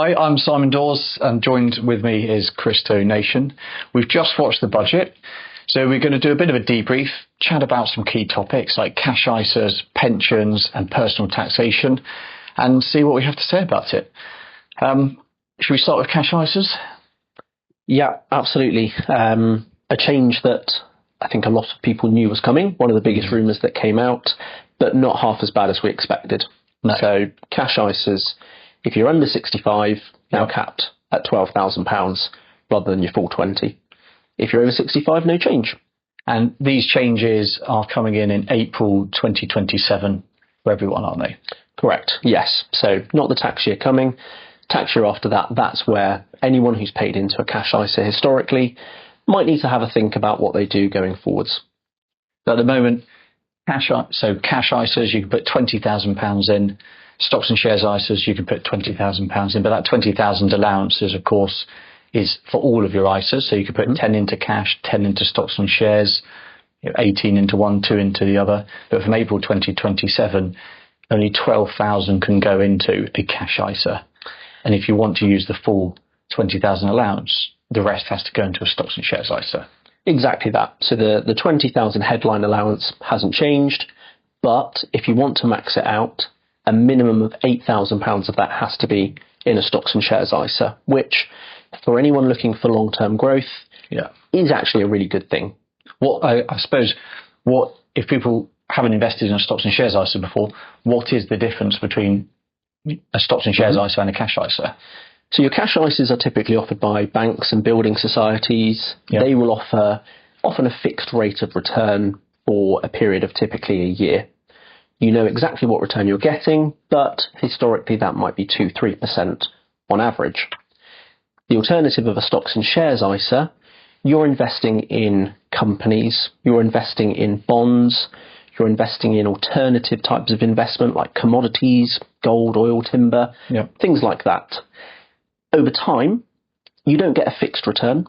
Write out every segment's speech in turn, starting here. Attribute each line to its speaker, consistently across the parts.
Speaker 1: Hi, I'm Simon Dawes, and joined with me is Christo Nation. We've just watched the budget, so we're going to do a bit of a debrief, chat about some key topics like cash ISAs, pensions and personal taxation, and see what we have to say about it. Should we start with cash ISAs?
Speaker 2: Yeah, absolutely. A change that I think a lot of people knew was coming, one of the biggest rumours that came out, but not half as bad as we expected.
Speaker 1: No.
Speaker 2: So cash ISAs, if you're under 65, now capped at £12,000 rather than your full 20. If you're over 65, no change.
Speaker 1: And these changes are coming in April 2027 for everyone, aren't they?
Speaker 2: Correct, yes. So not the tax year coming. Tax year after that, that's where anyone who's paid into a cash ISA historically might need to have a think about what they do going forwards.
Speaker 1: At the moment, cash ISAs, you can put £20,000 in. Stocks and shares ISAs, you can put £20,000 in, but that 20,000 allowances, of course, is for all of your ISAs. So you could put 10 into cash, 10 into stocks and shares, 18 into one, 2 into the other. But from April 2027, only 12,000 can go into a cash ISA. And if you want to use the full 20,000 allowance, the rest has to go into a stocks and shares ISA.
Speaker 2: Exactly that. So the 20,000 headline allowance hasn't changed, but if you want to max it out, a minimum of £8,000 of that has to be in a stocks and shares ISA, which for anyone looking for long-term growth is actually a really good thing.
Speaker 1: I suppose if people haven't invested in a stocks and shares ISA before, what is the difference between a stocks and shares ISA and a cash ISA?
Speaker 2: So your cash ISAs are typically offered by banks and building societies. They will offer often a fixed rate of return for a period of typically a year. You know exactly what return you're getting, but historically that might be 2-3% on average. The alternative of a stocks and shares ISA, you're investing in companies, you're investing in bonds, you're investing in alternative types of investment like commodities, gold, oil, timber, things like that. Over time, you don't get a fixed return,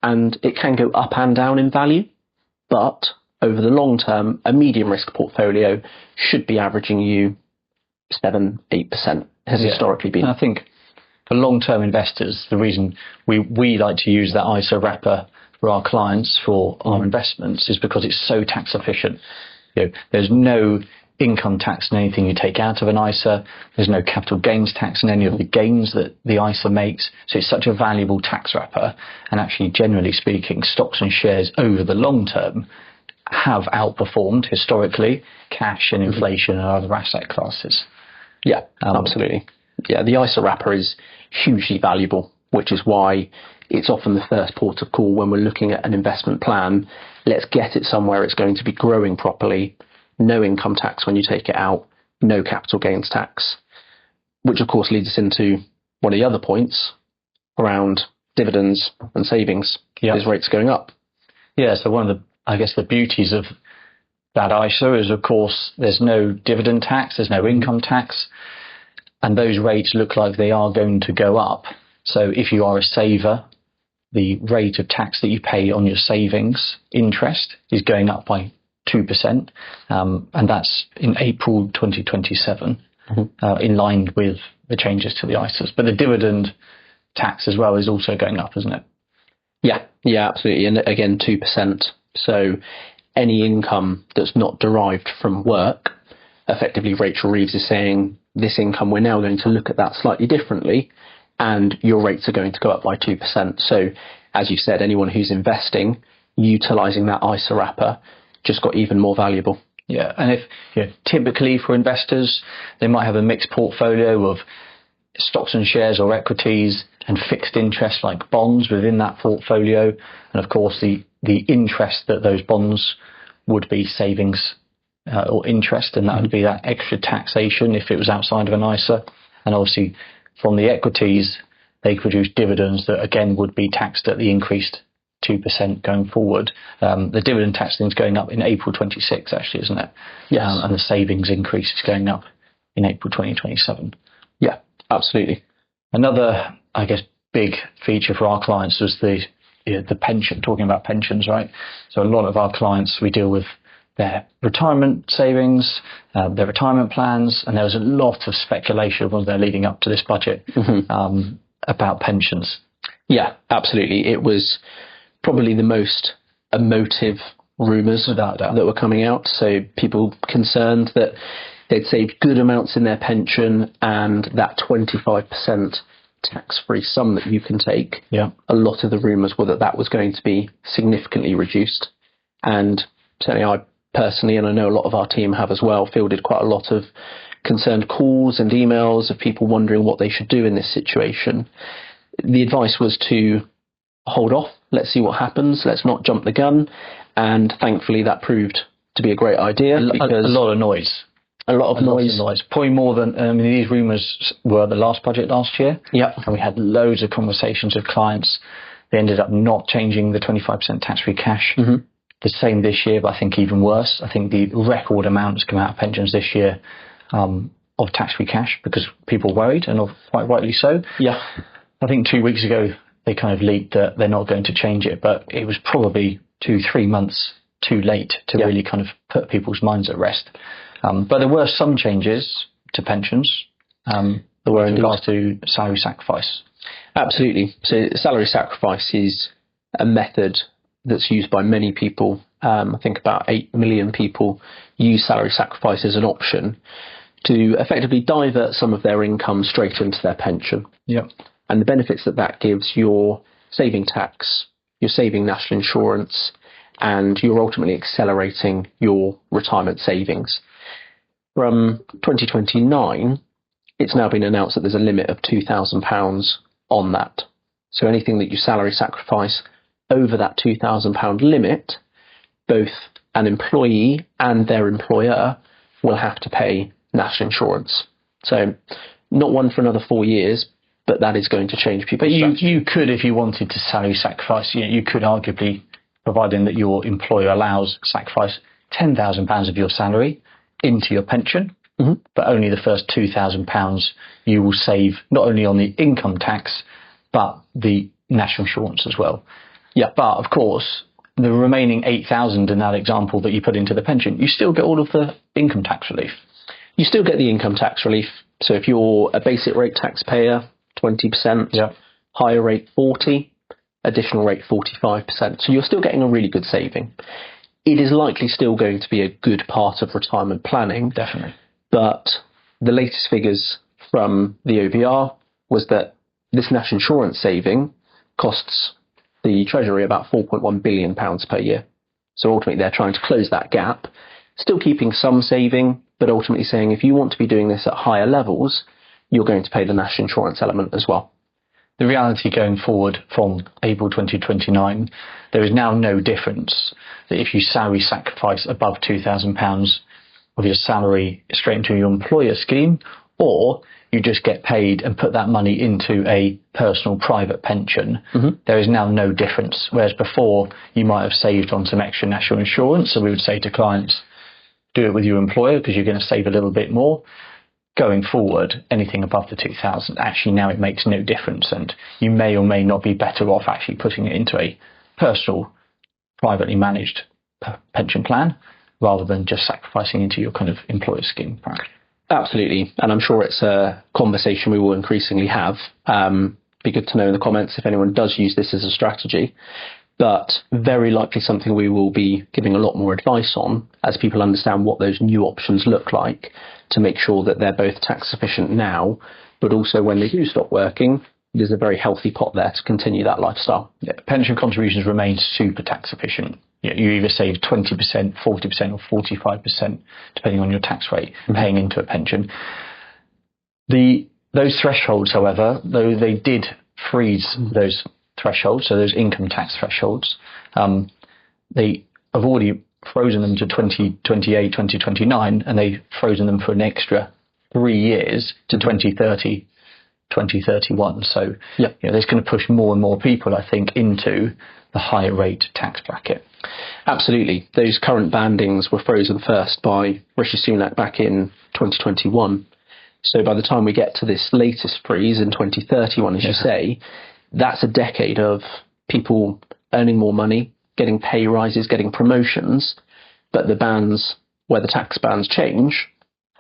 Speaker 2: and it can go up and down in value, but over the long term, a medium risk portfolio should be averaging you 7-8%, has historically been.
Speaker 1: I think for long-term investors, the reason we like to use that ISA wrapper for our clients for our investments is because it's so tax efficient. There's no income tax in anything you take out of an ISA. There's no capital gains tax in any of the gains that the ISA makes. So it's such a valuable tax wrapper. And actually, generally speaking, stocks and shares over the long term have outperformed historically cash and inflation and other asset classes.
Speaker 2: Yeah, absolutely. Yeah, the ISA wrapper is hugely valuable, which is why it's often the first port of call when we're looking at an investment plan. Let's get it somewhere it's going to be growing properly, no income tax when you take it out, no capital gains tax, which of course leads us into one of the other points around dividends and savings. Those rates going up.
Speaker 1: Yeah, so one of the beauties of that ISA is, of course, there's no dividend tax, there's no income tax, and those rates look like they are going to go up. So if you are a saver, the rate of tax that you pay on your savings interest is going up by 2%, and that's in April 2027, in line with the changes to the ISAs. But the dividend tax as well is also going up, isn't it?
Speaker 2: Yeah, absolutely. And again, 2%. So any income that's not derived from work, effectively Rachel Reeves is saying this income, we're now going to look at that slightly differently, and your rates are going to go up by 2%. So as you said, anyone who's investing, utilising that ISA wrapper just got even more valuable.
Speaker 1: Yeah, and if typically for investors, they might have a mixed portfolio of stocks and shares or equities and fixed interest like bonds within that portfolio. And of course, the interest that those bonds would be savings or interest, and that would be that extra taxation if it was outside of an ISA. And obviously from the equities, they produce dividends that again would be taxed at the increased 2% going forward. The dividend tax thing's going up in April 26, actually, isn't it?
Speaker 2: Yes.
Speaker 1: And the savings increase is going up in April 2027.
Speaker 2: Yeah, absolutely.
Speaker 1: Another, I guess, big feature for our clients was the pension, talking about pensions, right? So a lot of our clients, we deal with their retirement savings, their retirement plans, and there was a lot of speculation, wasn't there, leading up to this budget about pensions.
Speaker 2: Yeah, absolutely. It was probably the most emotive rumours that were coming out. So people concerned that they'd saved good amounts in their pension, and that 25% tax-free sum that you can take, a lot of the rumours were that that was going to be significantly reduced. And certainly I personally, and I know a lot of our team have as well, fielded quite a lot of concerned calls and emails of people wondering what they should do in this situation. The advice was to hold off, let's see what happens, let's not jump the gun, and thankfully that proved to be a great idea.
Speaker 1: Because a lot of noise.
Speaker 2: A lot of noise.
Speaker 1: Probably more than, these rumours were the last budget last year.
Speaker 2: Yeah.
Speaker 1: And we had loads of conversations with clients. They ended up not changing the 25% tax-free cash. The same this year, but I think even worse. I think the record amounts come out of pensions this year of tax-free cash because people worried, and quite rightly so.
Speaker 2: Yeah.
Speaker 1: I think 2 weeks ago they kind of leaked that they're not going to change it, but it was probably 2-3 months too late to really kind of put people's minds at rest. But there were some changes to pensions. There were in regards to salary sacrifice.
Speaker 2: Absolutely. So salary sacrifice is a method that's used by many people. I think about 8 million people use salary sacrifice as an option to effectively divert some of their income straight into their pension.
Speaker 1: Yep.
Speaker 2: And the benefits that gives, you're saving tax, you're saving national insurance, and you're ultimately accelerating your retirement savings. From 2029, it's now been announced that there's a limit of £2,000 on that. So anything that you salary sacrifice over that £2,000 limit, both an employee and their employer will have to pay national insurance. So not one for another 4 years, but that is going to change people's
Speaker 1: strategy. But you could, if you wanted to salary sacrifice, you could arguably, providing that your employer allows, sacrifice £10,000 of your salary into your pension, but only the first £2,000 you will save not only on the income tax, but the national insurance as well. Yeah, but of course, the remaining 8,000 in that example that you put into the pension, you still get all of the income tax relief.
Speaker 2: You still get the income tax relief. So if you're a basic rate taxpayer, 20%, higher rate 40%, additional rate 45%. So you're still getting a really good saving. It is likely still going to be a good part of retirement planning.
Speaker 1: Definitely.
Speaker 2: But the latest figures from the OBR was that this national insurance saving costs the Treasury about £4.1 billion per year. So ultimately they're trying to close that gap, still keeping some saving, but ultimately saying if you want to be doing this at higher levels, you're going to pay the national insurance element as well.
Speaker 1: The reality going forward from April 2029, there is now no difference that if you salary sacrifice above £2,000 of your salary straight into your employer scheme, or you just get paid and put that money into a personal private pension, there is now no difference. Whereas before, you might have saved on some extra national insurance, so we would say to clients, do it with your employer because you're going to save a little bit more. Going forward, anything above the 2,000, actually now it makes no difference, and you may or may not be better off actually putting it into a personal, privately managed pension plan rather than just sacrificing into your kind of employer scheme.
Speaker 2: Absolutely, and I'm sure it's a conversation we will increasingly have. Be good to know in the comments if anyone does use this as a strategy, but very likely something we will be giving a lot more advice on as people understand what those new options look like, to make sure that they're both tax efficient now, but also when they do stop working, there's a very healthy pot there to continue that lifestyle.
Speaker 1: Yeah, pension contributions remain super tax efficient. You either save 20%, 40% or 45%, depending on your tax rate, paying into a pension. Those thresholds, however, though they did freeze those thresholds, so those income tax thresholds, they have already frozen them to 2028, 2029, and they've frozen them for an extra 3 years to 2030, 2031. So that's going to push more and more people, I think, into the higher rate tax bracket.
Speaker 2: Absolutely. Those current bandings were frozen first by Rishi Sunak back in 2021. So by the time we get to this latest freeze in 2031, as you say, that's a decade of people earning more money, getting pay rises, getting promotions, but the bands where the tax bands change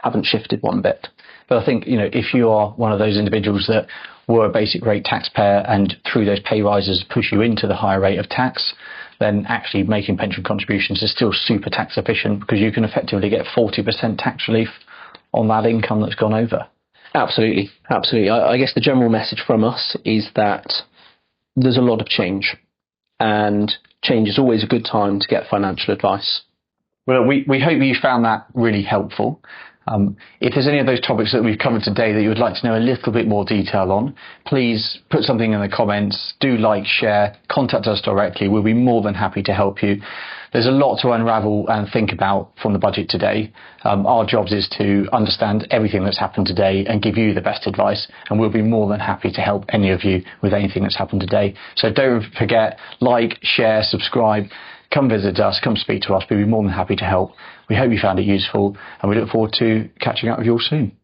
Speaker 2: haven't shifted one bit.
Speaker 1: But I think, if you are one of those individuals that were a basic rate taxpayer and through those pay rises push you into the higher rate of tax, then actually making pension contributions is still super tax efficient, because you can effectively get 40% tax relief on that income that's gone over.
Speaker 2: Absolutely. I guess the general message from us is that there's a lot of change, and change is always a good time to get financial advice.
Speaker 1: Well, we hope you found that really helpful. If there's any of those topics that we've covered today that you would like to know a little bit more detail on, please put something in the comments. Do like, share, contact us directly. We'll be more than happy to help you. There's a lot to unravel and think about from the budget today. Our job is to understand everything that's happened today and give you the best advice, and we'll be more than happy to help any of you with anything that's happened today. So don't forget, like, share, subscribe. Come visit us, come speak to us. We'll be more than happy to help. We hope you found it useful, and we look forward to catching up with you all soon.